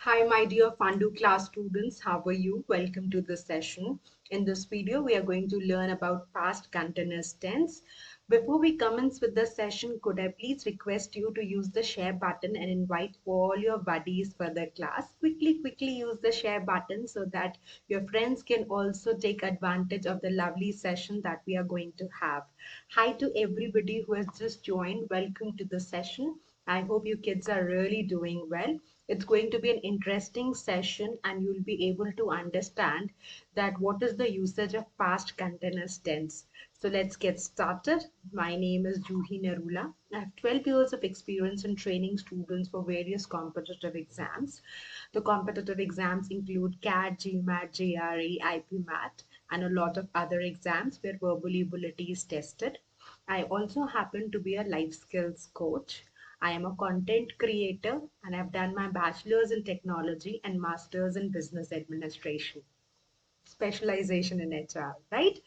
Hi, my dear Fundoo Class students. How are you? Welcome to this session. In this video, we are going to learn about past continuous tense. Before we commence with the session, could I please request you to use the share button and invite all your buddies for the class? Quickly use the share button so that your friends can also take advantage of the lovely session that we are going to have. Hi to everybody who has just joined. Welcome to the session. I hope you kids are really doing well. It's going to be an interesting session and you'll be able to understand that what is the usage of past continuous tense. So let's get started. My name is Juhi. I have 12 years of experience in training students for various competitive exams. The competitive exams include CAT, GMAT, JRE, IPMAT, and a lot of other exams where verbal ability is tested. I also happen to be a life skills coach. I am a content creator and I've done my bachelor's in technology and master's in business administration, specialization in HR, right?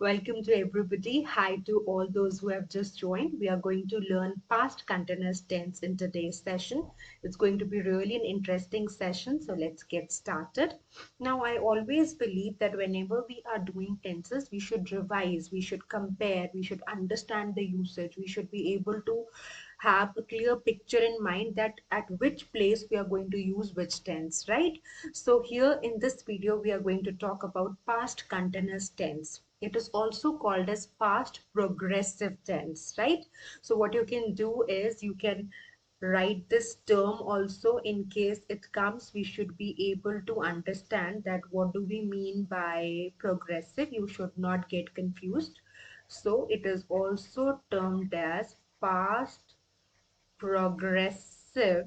Welcome to everybody. Hi to all those who have just joined. We are going to learn past continuous tense in today's session. It's going to be really an interesting session. So let's get started. Now, I always believe that whenever we are doing tenses, we should revise, we should compare, we should understand the usage, we should be able to have a clear picture in mind that at which place we are going to use which tense, right? So here in this video, we are going to talk about past continuous tense. It is also called as past progressive tense, right? So what you can do is you can write this term also in case it comes. We should be able to understand that what do we mean by progressive. You should not get confused. So it is also termed as past progressive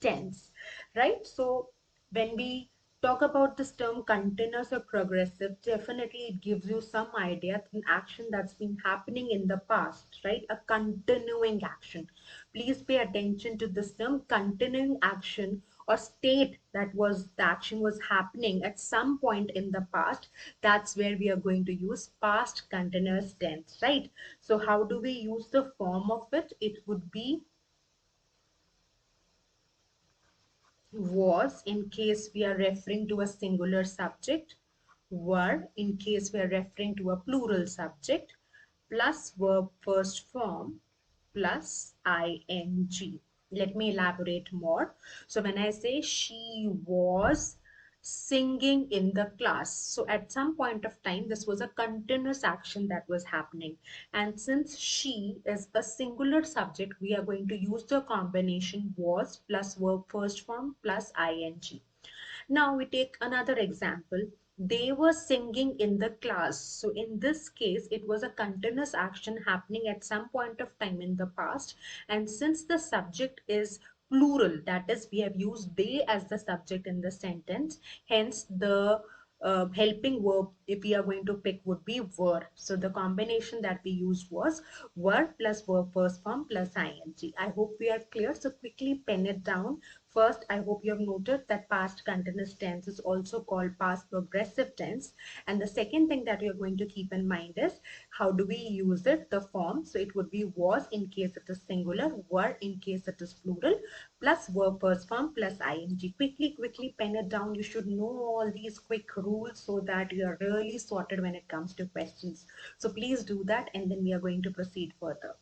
tense, right? So when we talk about this term continuous or progressive, definitely it gives you some idea of an action that's been happening in the past, right? A continuing action. Please pay attention to this term continuing action or state that was the action was happening at some point in the past. That's where we are going to use past continuous tense, right? So how do we use the form of it? It would be was in case we are referring to a singular subject, were in case we are referring to a plural subject, plus verb first form plus ing. Let me elaborate more. So when I say she was singing in the class, so at some point of time this was a continuous action that was happening, and since she is a singular subject, we are going to use the combination was plus verb first form plus ing. Now we take another example. They were singing in the class. So in this case, it was a continuous action happening at some point of time in the past. And since the subject is plural, that is, we have used they as the subject in the sentence, hence the helping verb, if we are going to pick, would be were. So the combination that we used was were plus verb first form plus ing. I hope we are clear. So quickly pen it down. First, I hope you have noted that past continuous tense is also called past progressive tense. And the second thing that you're going to keep in mind is how do we use it, the form. So it would be was in case it is singular, were in case it is plural, plus verb first form plus ing. Quickly pen it down. You should know all these quick rules so that you are really sorted when it comes to questions. So please do that and then we are going to proceed further.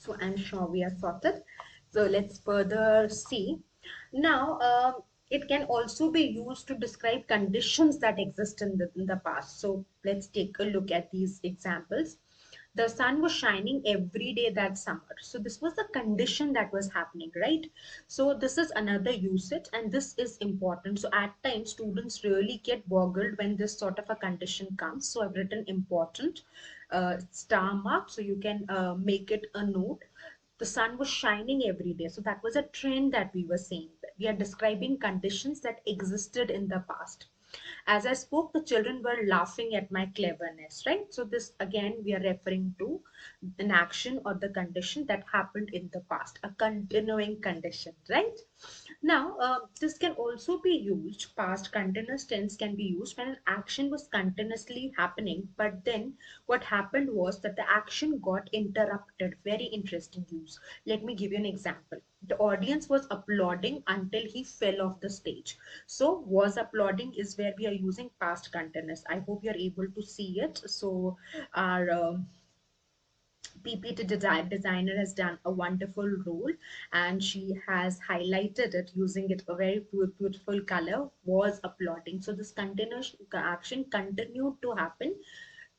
So I'm sure we are sorted. So let's further see. Now, it can also be used to describe conditions that exist in the past. So let's take a look at these examples. The sun was shining every day that summer. So this was the condition that was happening, right? So this is another usage and this is important. So at times students really get boggled when this sort of a condition comes. So I've written important star mark so you can make it a note. The sun was shining every day. So that was a trend that we were seeing. We are describing conditions that existed in the past. As I spoke, the children were laughing at my cleverness, right? So this again, we are referring to an action or the condition that happened in the past, a continuing condition, right? Now, this can also be used, past continuous tense can be used when an action was continuously happening, but then what happened was that the action got interrupted. Very interesting use. Let me give you an example. The audience was applauding until he fell off the stage. So, was applauding is where we are using past continuous. I hope you're able to see it. So, our PPT designer has done a wonderful role, and she has highlighted it using it a very beautiful color, was applauding. So this continuous action continued to happen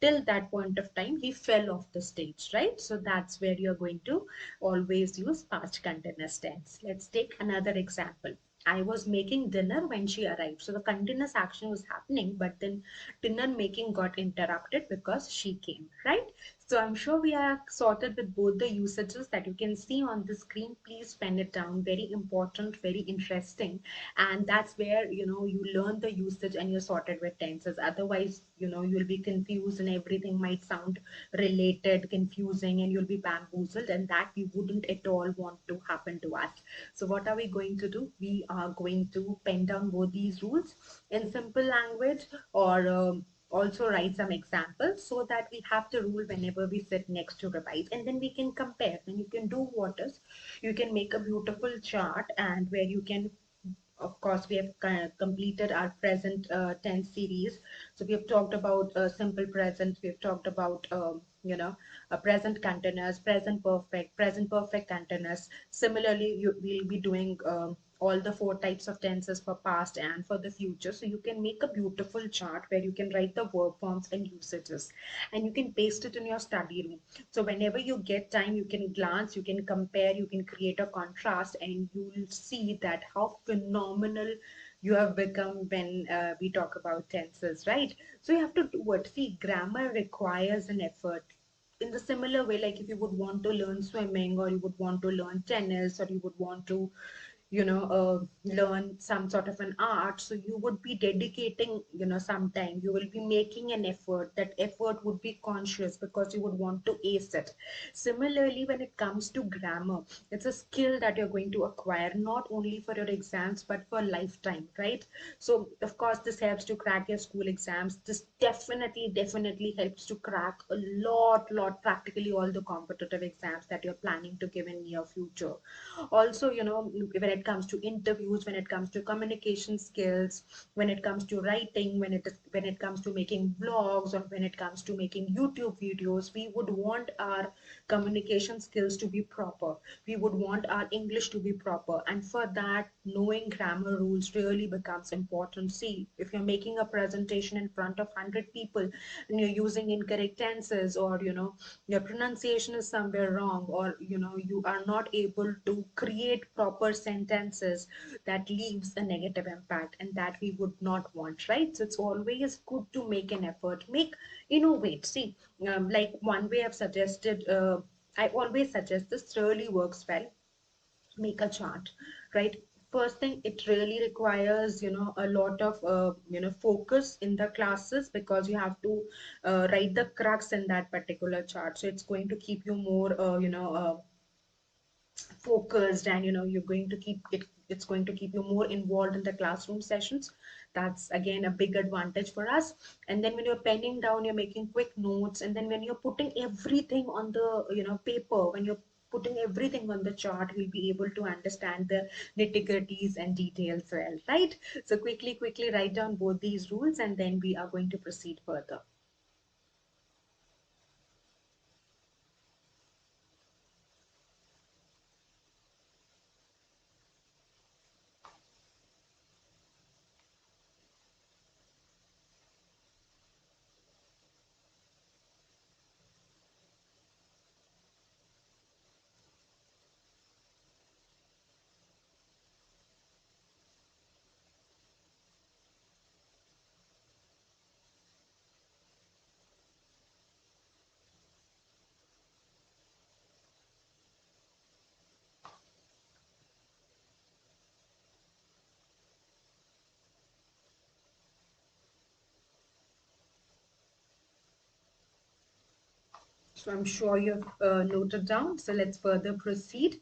till that point of time he fell off the stage, right? So that's where you're going to always use past continuous tense. Let's take another example. I was making dinner when she arrived. So the continuous action was happening, but then dinner making got interrupted because she came, right? So I'm sure we are sorted with both the usages that you can see on the screen. Please pen it down. Very important, very interesting. And that's where, you learn the usage and you're sorted with tenses. Otherwise, you'll be confused and everything might sound related, confusing, and you'll be bamboozled. And that we wouldn't at all want to happen to us. So what are we going to do? We are going to pen down both these rules in simple language, or also write some examples so that we have the rule whenever we sit next to revise, and then we can compare. Then you can do what is, you can make a beautiful chart, and where you can, of course, we have completed our present tense series. So we have talked about simple present, we have talked about present continuous, present perfect continuous. Similarly, we'll be doing all the four types of tenses for past and for the future. So you can make a beautiful chart where you can write the verb forms and usages, and you can paste it in your study room. So whenever you get time, you can glance, you can compare, you can create a contrast, and you will see that how phenomenal you have become when we talk about tenses, right? So you have to do it. See, grammar requires an effort. In the similar way, like if you would want to learn swimming, or you would want to learn tennis, or you would want to learn some sort of an art, so you would be dedicating some time, you will be making an effort. That effort would be conscious because you would want to ace it. Similarly, when it comes to grammar, it's a skill that you're going to acquire not only for your exams but for lifetime, right? So of course this helps to crack your school exams. This definitely helps to crack a lot practically all the competitive exams that you're planning to give in near future. Also, when it comes to interviews, when it comes to communication skills, when it comes to writing, when it comes to making vlogs, or when it comes to making YouTube videos, we would want our communication skills to be proper, we would want our English to be proper, and for that knowing grammar rules really becomes important. See, if you're making a presentation in front of 100 people and you're using incorrect tenses, or your pronunciation is somewhere wrong, or you are not able to create proper sentences, that leaves a negative impact, and that we would not want, right? So it's always good to make an effort, make innovate. See, like one way I've suggested, I always suggest, this really works well. Make a chart, right? First thing, it really requires a lot of focus in the classes, because you have to write the crux in that particular chart. So it's going to keep you more focused, and you're going to keep it, it's going to keep you more involved in the classroom sessions. That's again a big advantage for us. And then when you're penning down, you're making quick notes, and then when you're putting everything on the paper, when you're putting everything on the chart, we'll be able to understand the nitty-gritties and details well, right? So quickly write down both these rules, and then we are going to proceed further. So I'm sure you've noted down. So let's further proceed.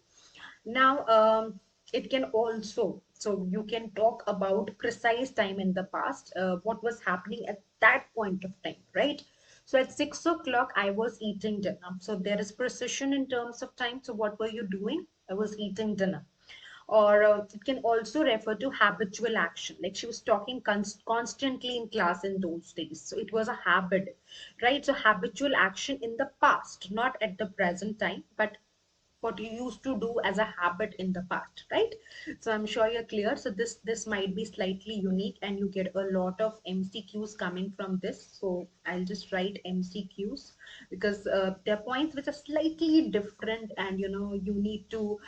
Now, it can also, so you can talk about precise time in the past, what was happening at that point of time, right? So at 6 o'clock, I was eating dinner. So there is precision in terms of time. So what were you doing? I was eating dinner. Or it can also refer to habitual action. Like she was talking constantly in class in those days. So it was a habit, right? So habitual action in the past, not at the present time, but what you used to do as a habit in the past, right? So I'm sure you're clear. So this might be slightly unique and you get a lot of MCQs coming from this. So I'll just write MCQs because there are points which are slightly different, and you need to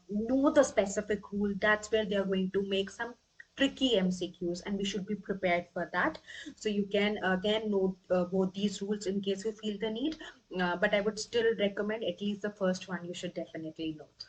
know the specific rule. That's where they're going to make some tricky MCQs, and we should be prepared for that. So you can again note both these rules in case you feel the need, but I would still recommend at least the first one you should definitely note.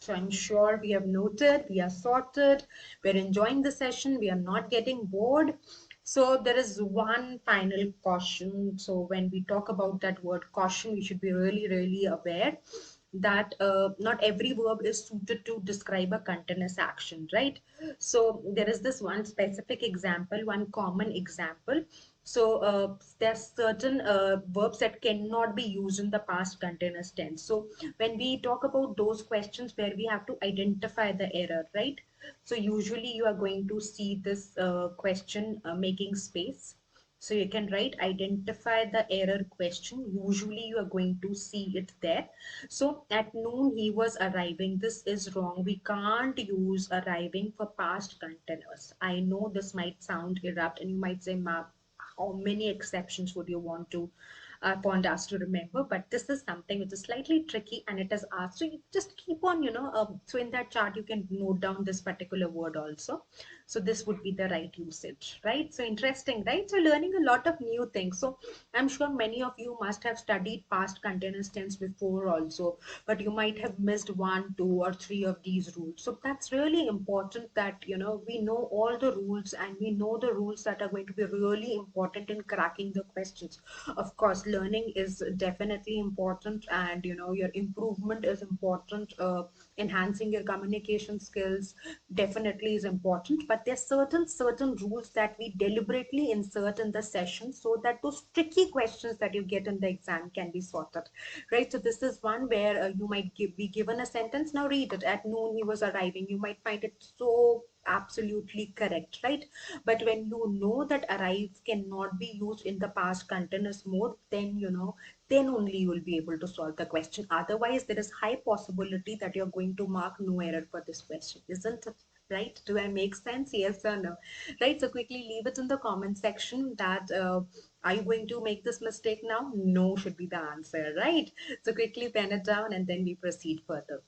So I'm sure we have noted, we are sorted, we're enjoying the session, we are not getting bored. So there is one final caution. So when we talk about that word caution, we should be really, really aware that not every verb is suited to describe a continuous action, right? So there is this one specific example, one common example. So there's certain verbs that cannot be used in the past continuous tense. So when we talk about those questions where we have to identify the error, right? So usually you are going to see this question making space. So you can write identify the error question. Usually you are going to see it there. So at noon he was arriving. This is wrong. We can't use arriving for past continuous. I know this might sound erupt and you might say, "Ma, how many exceptions would you want us to remember?" But this is something which is slightly tricky and it is asked. So you just keep on, so in that chart, you can note down this particular word also. So this would be the right usage, right? So interesting, right? So learning a lot of new things. So I'm sure many of you must have studied past continuous tense before also, but you might have missed one, two, or three of these rules. So that's really important that, we know all the rules and we know the rules that are going to be really important in cracking the questions. Of course, learning is definitely important, and your improvement is important. Enhancing your communication skills definitely is important, but there's certain rules that we deliberately insert in the session so that those tricky questions that you get in the exam can be sorted, right? So this is one where you might be given a sentence. Now read it. At noon he was arriving. You might find it so absolutely correct, right? But when you know that arrive cannot be used in the past continuous mode, then then only you will be able to solve the question. Otherwise, there is high possibility that you're going to mark no error for this question, isn't it? Right? Do I make sense? Yes or no? Right? So quickly leave it in the comment section that are you going to make this mistake now? No should be the answer, right? So quickly pen it down and then we proceed further.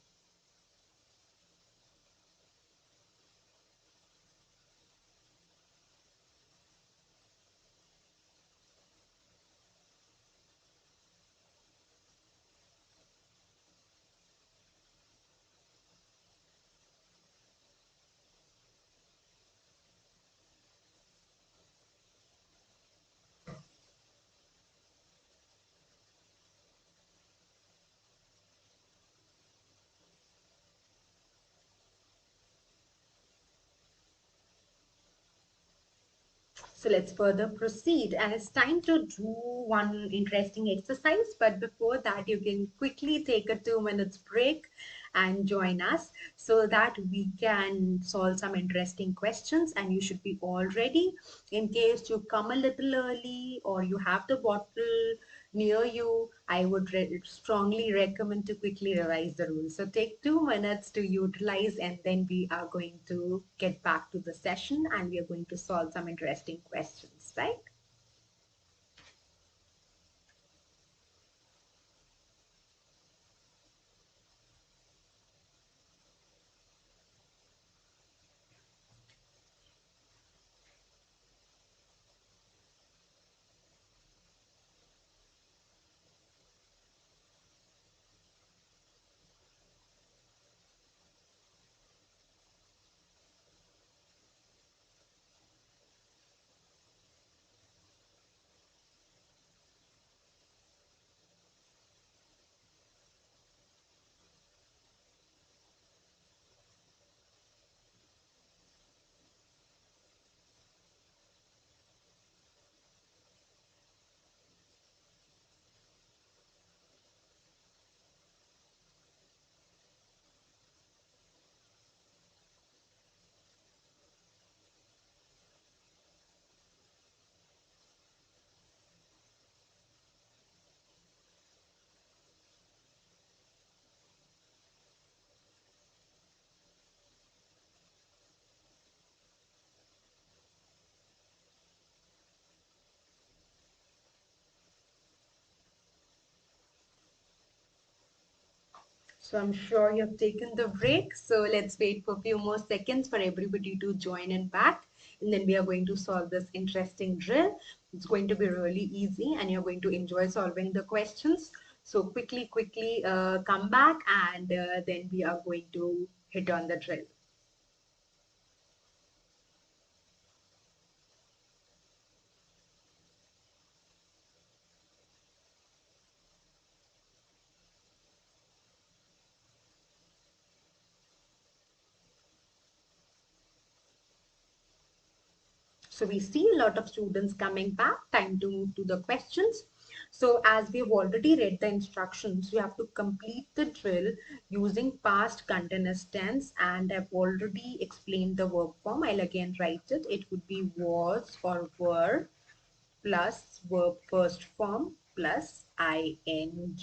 So let's further proceed. And it's time to do one interesting exercise. But before that, you can quickly take a 2 minutes break and join us so that we can solve some interesting questions. And you should be all ready in case you come a little early or you have the bottle near you, I would strongly recommend to quickly revise the rules. So take 2 minutes to utilize, and then we are going to get back to the session and we are going to solve some interesting questions, right? So I'm sure you have taken the break. So let's wait for a few more seconds for everybody to join in back. And then we are going to solve this interesting drill. It's going to be really easy and you're going to enjoy solving the questions. So quickly come back, and then we are going to hit on the drill. So we see a lot of students coming back. Time to move to the questions. So as we've already read the instructions, you have to complete the drill using past continuous tense, and I've already explained the verb form. I'll again write it. It would be was or were plus verb first form plus ing,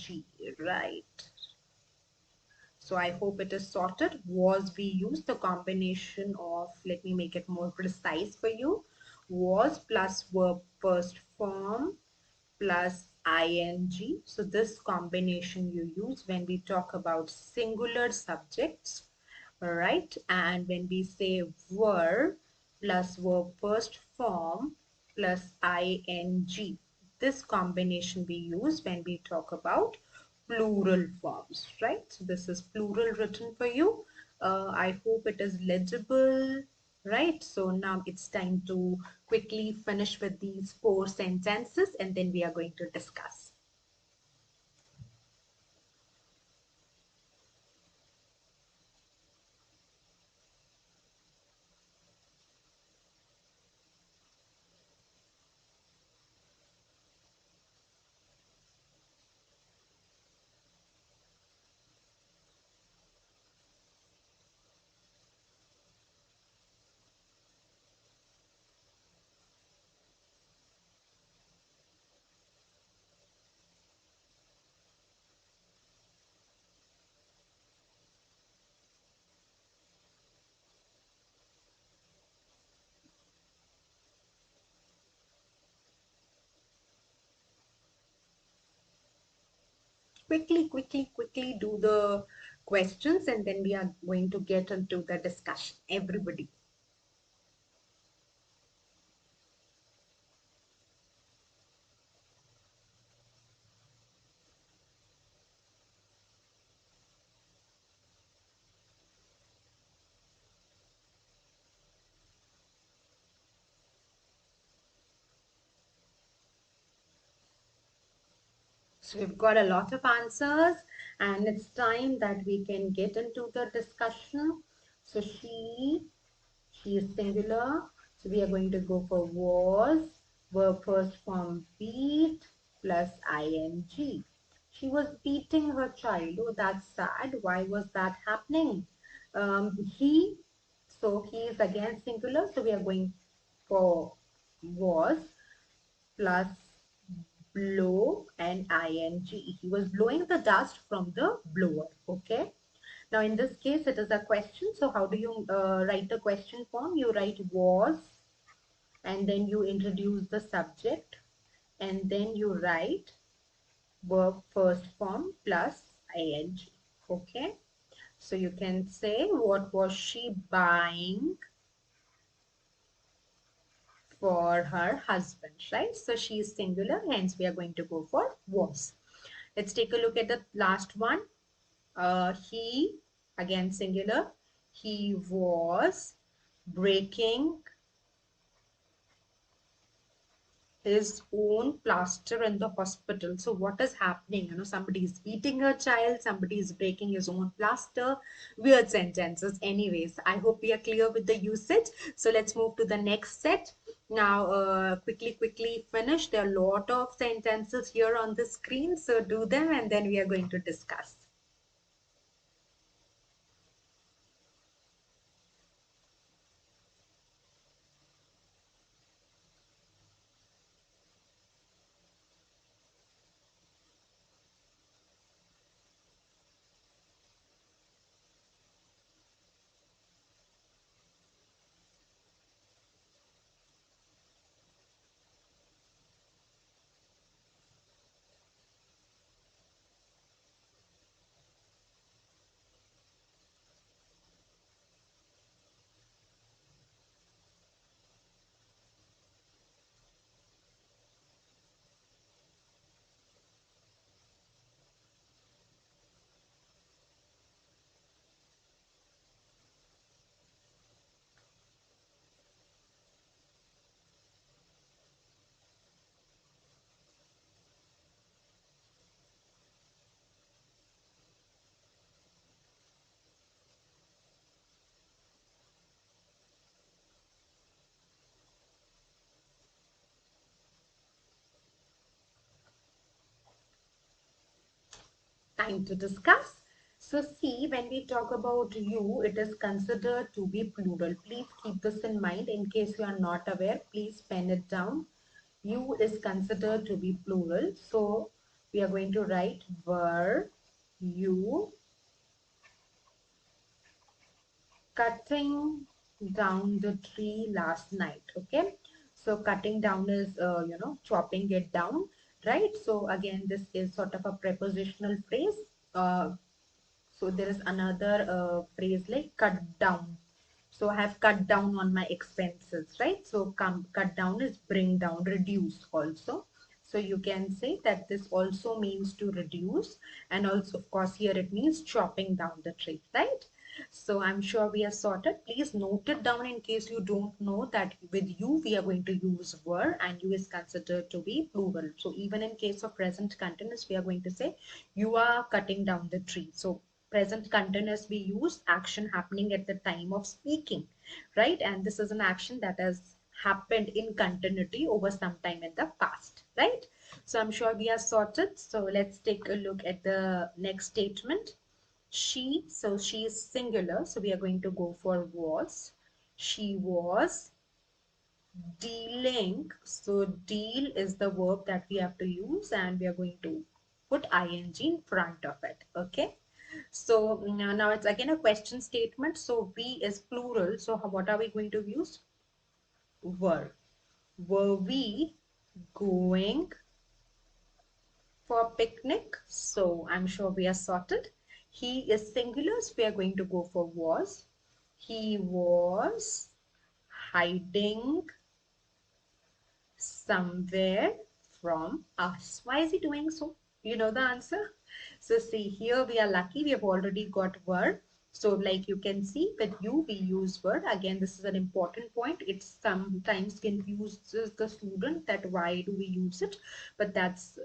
right? So I hope it is sorted. Was, we use the combination of, let me make it more precise for you. Was plus verb first form plus ing. So this combination you use when we talk about singular subjects, right? And when we say were plus verb first form plus ing, this combination we use when we talk about plural forms, right? So this is plural written for you. I hope it is legible, right? So now it's time to quickly finish with these 4 sentences, and then we are going to discuss. Quickly do the questions, and then we are going to get into the discussion. Everybody. So we've got a lot of answers, and it's time that we can get into the discussion. So she is singular. So we are going to go for was, verb first form beat plus ing. She was beating her child. Oh, that's sad. Why was that happening? He, so he is again singular. So we are going for was plus blow and ing. He was blowing the dust from the blower. Okay. Now in this case, it is a question. So how do you write the question form? You write was, and then you introduce the subject, and then you write verb first form plus ing. Okay. So you can say, what was she buying for her husband, right? So she is singular, hence we are going to go for was. Let's take a look at the last one. He, again singular, he was breaking his own plaster in the hospital. So what is happening? Somebody is beating her child, somebody is breaking his own plaster. Weird sentences. Anyways, I hope we are clear with the usage. So let's move to the next set. Now, quickly finish. There are a lot of sentences here on the screen. So do them and then we are going to discuss. Time to discuss. So see, when we talk about you, it is considered to be plural. Please keep this in mind. In case you are not aware, please pen it down. You is considered to be plural. So we are going to write were you cutting down the tree last night. Okay. So cutting down is, chopping it down, right? So again, this is sort of a prepositional phrase. So there is another phrase like cut down. So I have cut down on my expenses, right? So cut down is bring down, reduce also. So you can say that this also means to reduce, and also of course here it means chopping down the tree, right? So I'm sure we are sorted. Please note it down in case you don't know that with you we are going to use were, and you is considered to be plural. So even in case of present continuous, we are going to say you are cutting down the tree. So present continuous, we use action happening at the time of speaking, right? And this is an action that has happened in continuity over some time in the past, right? So I'm sure we are sorted. So let's take a look at the next statement. She, so she is singular, so we are going to go for was. She was dealing. So deal is the verb that we have to use, and we are going to put ing in front of it. Okay. So now it's again a question statement. So we is plural. So what are we going to use? Were. Were we going for picnic? So I'm sure we are sorted. He is singular, so we are going to go for was. He was hiding somewhere from us. Why is he doing so? You know the answer? So see, here we are lucky. We have already got were. So like you can see with you, we use were. Again, this is an important point. It sometimes confuses the student that why do we use it? But that's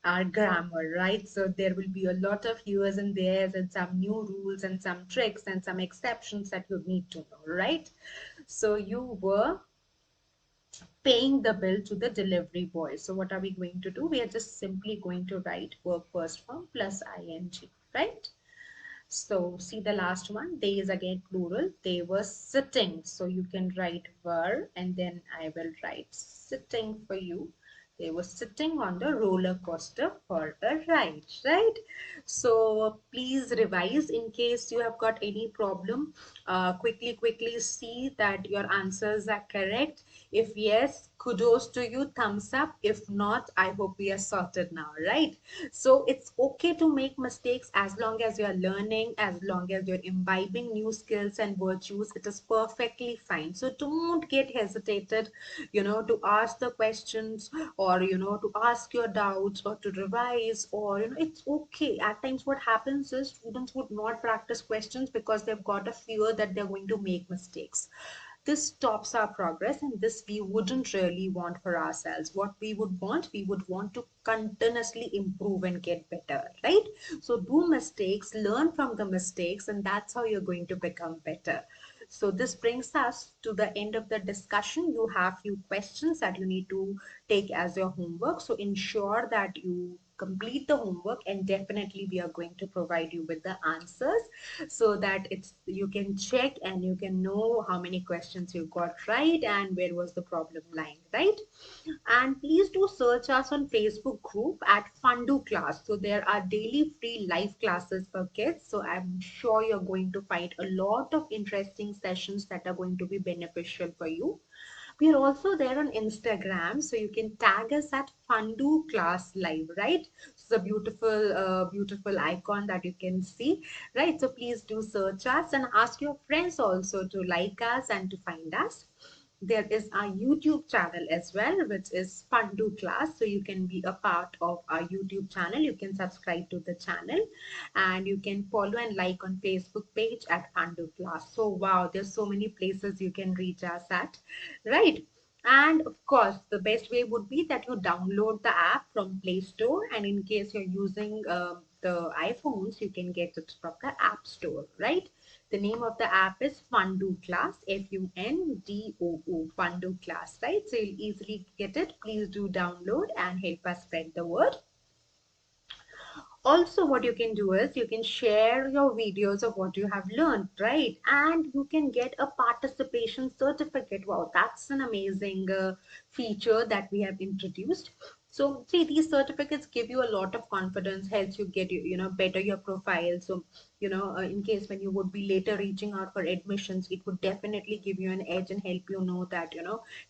our grammar, right? So there will be a lot of here's and there's and some new rules and some tricks and some exceptions that you need to know, right? So you were paying the bill to the delivery boy. So what are we going to do? We are just simply going to write verb first form plus ing, right? So see the last one, they is again plural. They were sitting. So you can write were and then I will write sitting for you. They were sitting on the roller coaster for a ride, right? So please revise in case you have got any problem. Quickly see that your answers are correct. If yes, kudos to you, thumbs up. If not, I hope we are sorted now, right? So it's okay to make mistakes as long as you're learning, as long as you're imbibing new skills and virtues. It is perfectly fine. So don't get hesitated, to ask the questions, or to ask your doubts, or to revise, or it's okay. At times what happens is students would not practice questions because they've got a fear that they're going to make mistakes. This stops our progress, and this we wouldn't really want for ourselves. What we would want to continuously improve and get better, right? So do mistakes, learn from the mistakes, and that's how you're going to become better. So this brings us to the end of the discussion. You have few questions that you need to take as your homework. So ensure that you complete the homework, and definitely we are going to provide you with the answers so that it's you can check and you can know how many questions you got right and where was the problem lying, right? And please do search us on Facebook group at Fundoo Class. So there are daily free live classes for kids. So I'm sure you're going to find a lot of interesting sessions that are going to be beneficial for you. We are also there on Instagram, so you can tag us at Fundoo Class Live, right? It's a beautiful icon that you can see, right? So please do search us and ask your friends also to like us and to find us. There is our YouTube channel as well, which is Fundoo Class. So you can be a part of our YouTube channel. You can subscribe to the channel, and you can follow and like on Facebook page at Fundoo Class. So wow, there's so many places you can reach us at, right? And of course, the best way would be that you download the app from Play Store, and in case you're using the iPhones, you can get it from the App Store, right? The name of the app is Fundoo Class, Fundoo, Fundoo Class, right? So you'll easily get it. Please do download and help us spread the word. Also, what you can do is you can share your videos of what you have learned, right? And you can get a participation certificate. Wow, that's an amazing feature that we have introduced. So see, these certificates give you a lot of confidence, helps you get better your profile. So in case when you would be later reaching out for admissions, it would definitely give you an edge and help you know that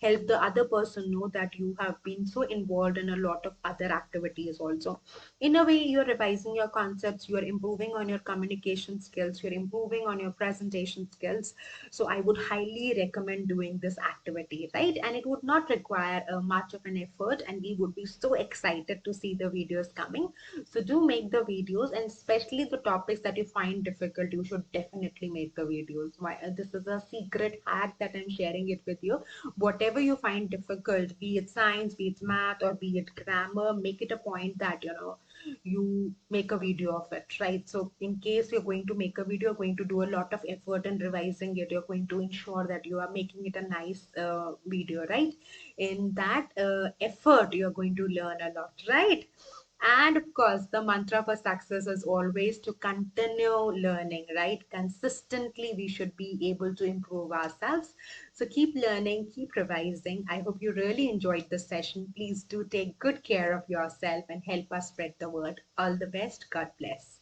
help the other person know that you have been so involved in a lot of other activities also. In a way, you're revising your concepts, you're improving on your communication skills, you're improving on your presentation skills. So I would highly recommend doing this activity, right? And it would not require much of an effort, and we would be so excited to see the videos coming. So do make the videos, and especially the topics that you find difficult, you should definitely make the videos. This is a secret hack that I'm sharing it with you. Whatever you find difficult, be it science, be it math, or be it grammar, make it a point that you make a video of it, right? So in case you're going to make a video, you're going to do a lot of effort in revising it. You're going to ensure that you are making it a nice video, right? In that effort, you're going to learn a lot, right? And of course, the mantra for success is always to continue learning, right? Consistently, we should be able to improve ourselves. So keep learning, keep revising. I hope you really enjoyed this session. Please do take good care of yourself and help us spread the word. All the best. God bless.